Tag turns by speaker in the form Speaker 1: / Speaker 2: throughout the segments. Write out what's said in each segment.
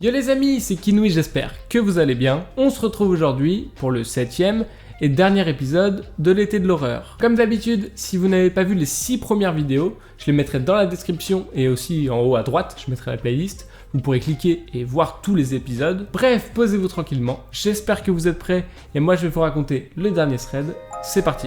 Speaker 1: Yo les amis, c'est Kinoui, j'espère que vous allez bien. On se retrouve aujourd'hui pour le 7e et dernier épisode de l'été de l'horreur. Comme d'habitude, si vous n'avez pas vu les 6 premières vidéos, je les mettrai dans la description et aussi en haut à droite, je mettrai la playlist. Vous pourrez cliquer et voir tous les épisodes. Bref, posez-vous tranquillement, j'espère que vous êtes prêts et moi je vais vous raconter le dernier thread. C'est parti.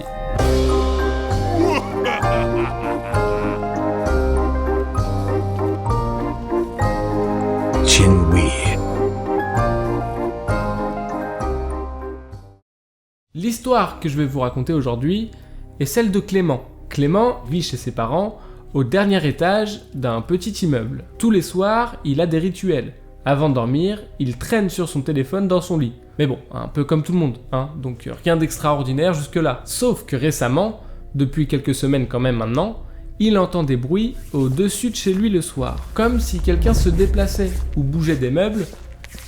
Speaker 1: L'histoire que je vais vous raconter aujourd'hui est celle de Clément. Clément vit chez ses parents au dernier étage d'un petit immeuble. Tous les soirs, il a des rituels. Avant de dormir, il traîne sur son téléphone dans son lit. Mais bon, un peu comme tout le monde, hein, donc rien d'extraordinaire jusque-là. Sauf que récemment, depuis quelques semaines quand même maintenant, il entend des bruits au-dessus de chez lui le soir. Comme si quelqu'un se déplaçait ou bougeait des meubles.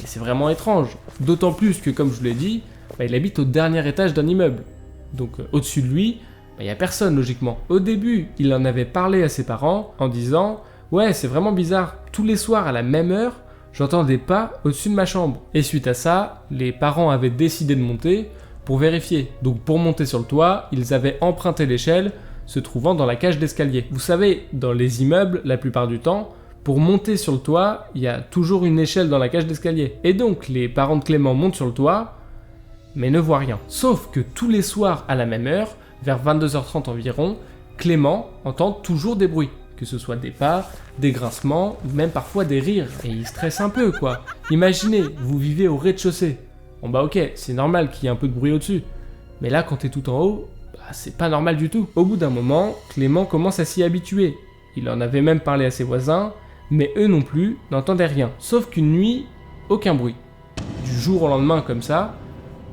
Speaker 1: Et c'est vraiment étrange. D'autant plus que, comme je vous l'ai dit, il habite au dernier étage d'un immeuble. Donc au-dessus de lui, il n'y a personne logiquement. Au début, il en avait parlé à ses parents en disant « Ouais, c'est vraiment bizarre, tous les soirs à la même heure, j'entends des pas au-dessus de ma chambre. » Et suite à ça, les parents avaient décidé de monter pour vérifier. Donc pour monter sur le toit, ils avaient emprunté l'échelle se trouvant dans la cage d'escalier. Vous savez, dans les immeubles, la plupart du temps, pour monter sur le toit, il y a toujours une échelle dans la cage d'escalier. Et donc les parents de Clément montent sur le toit, mais ne voient rien. Sauf que tous les soirs à la même heure, vers 22h30 environ, Clément entend toujours des bruits. Que ce soit des pas, des grincements, ou même parfois des rires. Et il stresse un peu quoi. Imaginez, vous vivez au rez-de-chaussée. Bon bah ok, c'est normal qu'il y ait un peu de bruit au-dessus. Mais là quand t'es tout en haut, c'est pas normal du tout. Au bout d'un moment, Clément commence à s'y habituer. Il en avait même parlé à ses voisins, mais eux non plus n'entendaient rien. Sauf qu'une nuit, aucun bruit. Du jour au lendemain comme ça,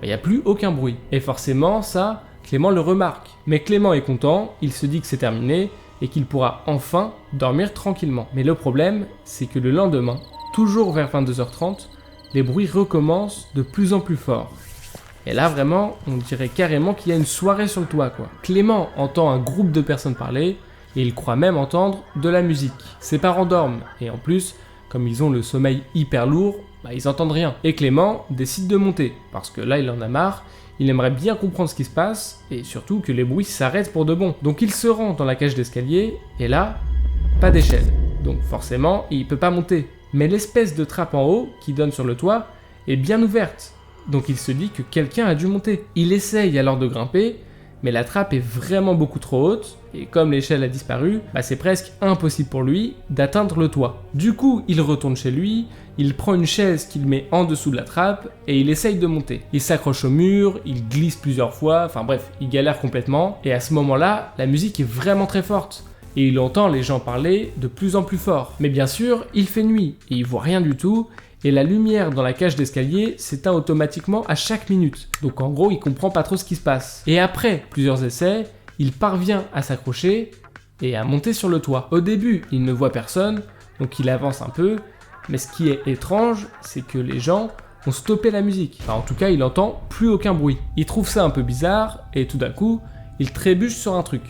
Speaker 1: il n'y a plus aucun bruit. Et forcément, ça, Clément le remarque. Mais Clément est content, il se dit que c'est terminé et qu'il pourra enfin dormir tranquillement. Mais le problème, c'est que le lendemain, toujours vers 22h30, les bruits recommencent de plus en plus forts. Et là, vraiment, on dirait carrément qu'il y a une soirée sur le toit, quoi. Clément entend un groupe de personnes parler et il croit même entendre de la musique. Ses parents dorment et en plus, comme ils ont le sommeil hyper lourd, ils entendent rien. Et Clément décide de monter, parce que là il en a marre, il aimerait bien comprendre ce qui se passe, et surtout que les bruits s'arrêtent pour de bon. Donc il se rend dans la cage d'escalier, et là, pas d'échelle. Donc forcément, il peut pas monter. Mais l'espèce de trappe en haut, qui donne sur le toit, est bien ouverte. Donc il se dit que quelqu'un a dû monter. Il essaye alors de grimper, mais la trappe est vraiment beaucoup trop haute, et comme l'échelle a disparu, c'est presque impossible pour lui d'atteindre le toit. Du coup, il retourne chez lui, il prend une chaise qu'il met en dessous de la trappe, et il essaye de monter. Il s'accroche au mur, il glisse plusieurs fois, enfin bref, il galère complètement, et à ce moment-là, la musique est vraiment très forte, et il entend les gens parler de plus en plus fort. Mais bien sûr, il fait nuit, et il voit rien du tout, et la lumière dans la cage d'escalier s'éteint automatiquement à chaque minute. Donc en gros, il comprend pas trop ce qui se passe. Et après plusieurs essais, il parvient à s'accrocher et à monter sur le toit. Au début, il ne voit personne, donc il avance un peu, mais ce qui est étrange, c'est que les gens ont stoppé la musique. Enfin, en tout cas, il entend plus aucun bruit. Il trouve ça un peu bizarre, et tout d'un coup, il trébuche sur un truc.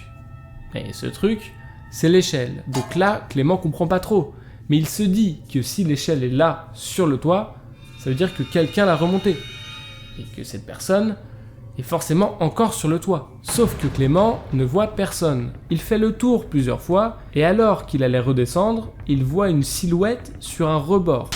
Speaker 1: Et ce truc, c'est l'échelle. Donc là, Clément comprend pas trop. Mais il se dit que si l'échelle est là, sur le toit, ça veut dire que quelqu'un l'a remontée. Et que cette personne est forcément encore sur le toit. Sauf que Clément ne voit personne. Il fait le tour plusieurs fois, et alors qu'il allait redescendre, il voit une silhouette sur un rebord.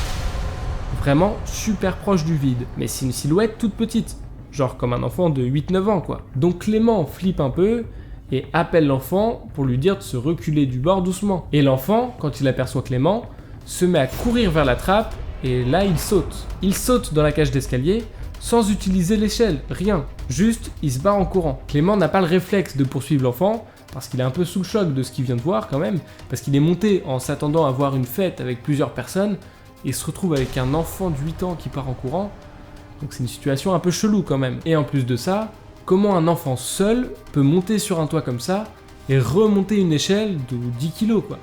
Speaker 1: Vraiment super proche du vide. Mais c'est une silhouette toute petite. Genre comme un enfant de 8-9 ans quoi. Donc Clément flippe un peu, et appelle l'enfant pour lui dire de se reculer du bord doucement. Et l'enfant, quand il aperçoit Clément, se met à courir vers la trappe, et là il saute. Il saute dans la cage d'escalier, sans utiliser l'échelle, rien. Juste, il se barre en courant. Clément n'a pas le réflexe de poursuivre l'enfant, parce qu'il est un peu sous le choc de ce qu'il vient de voir quand même, parce qu'il est monté en s'attendant à voir une fête avec plusieurs personnes, et se retrouve avec un enfant de 8 ans qui part en courant. Donc c'est une situation un peu chelou quand même. Et en plus de ça, comment un enfant seul peut monter sur un toit comme ça et remonter une échelle de 10 kilos quoi.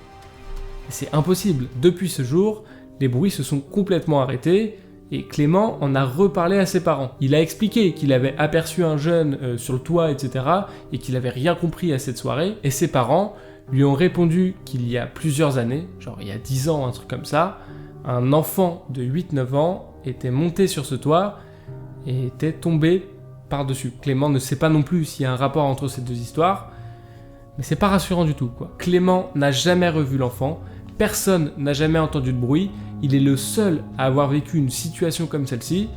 Speaker 1: C'est impossible. Depuis ce jour, les bruits se sont complètement arrêtés et Clément en a reparlé à ses parents. Il a expliqué qu'il avait aperçu un jeune sur le toit, etc. et qu'il avait rien compris à cette soirée. Et ses parents lui ont répondu qu'il y a plusieurs années, genre il y a 10 ans, un truc comme ça, Un enfant de 8-9 ans était monté sur ce toit et était tombé par-dessus. Clément ne sait pas non plus s'il y a un rapport entre ces deux histoires, mais c'est pas rassurant du tout, quoi. Clément n'a jamais revu l'enfant, personne n'a jamais entendu de bruit, il est le seul à avoir vécu une situation comme celle-ci,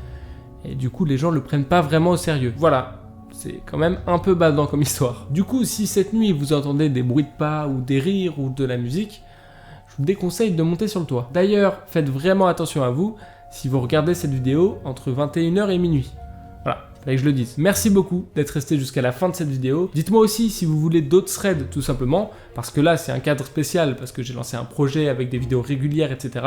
Speaker 1: et du coup les gens le prennent pas vraiment au sérieux. Voilà, c'est quand même un peu badant comme histoire. Du coup, si cette nuit vous entendez des bruits de pas, ou des rires, ou de la musique, je vous déconseille de monter sur le toit. D'ailleurs, faites vraiment attention à vous si vous regardez cette vidéo entre 21h et minuit. Voilà, fallait que je le dise. Merci beaucoup d'être resté jusqu'à la fin de cette vidéo. Dites-moi aussi si vous voulez d'autres threads tout simplement, parce que là c'est un cadre spécial, parce que j'ai lancé un projet avec des vidéos régulières, etc.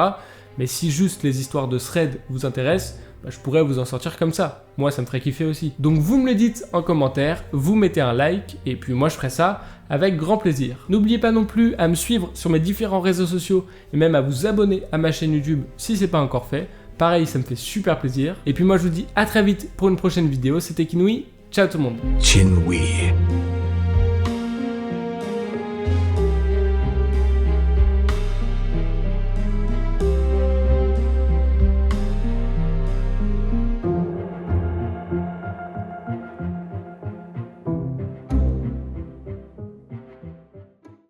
Speaker 1: Mais si juste les histoires de threads vous intéressent, je pourrais vous en sortir comme ça. Moi, ça me ferait kiffer aussi. Donc vous me le dites en commentaire, vous mettez un like, et puis moi je ferai ça avec grand plaisir. N'oubliez pas non plus à me suivre sur mes différents réseaux sociaux, et même à vous abonner à ma chaîne YouTube si c'est pas encore fait. Pareil, ça me fait super plaisir. Et puis moi je vous dis à très vite pour une prochaine vidéo. C'était Kinui, ciao tout le monde.